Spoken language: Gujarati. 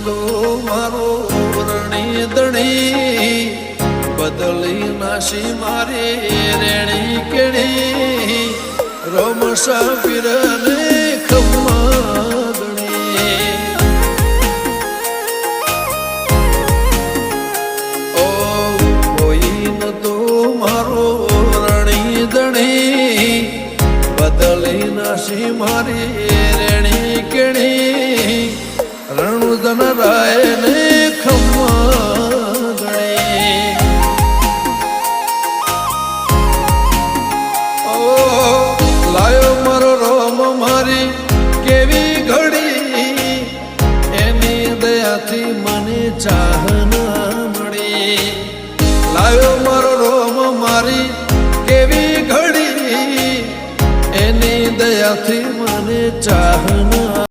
તો મારો રણી દણી બદલી નાશી મારી રેણી કેણી રોમસા પીરને ખમ્મા ગણી ઓ કોઈ ન તો મારો રણી દણી બદલી નાશી મારી રેણી કેણી રણુદન રાય ને ખમ્મા ગણી ઓ લાયો મારો રોમ મારી કેવી ઘડી એની દયાથી મને ચાહના મળી લાયો મારો રોમ મારી કેવી ઘડી એની દયાથી મને ચાહના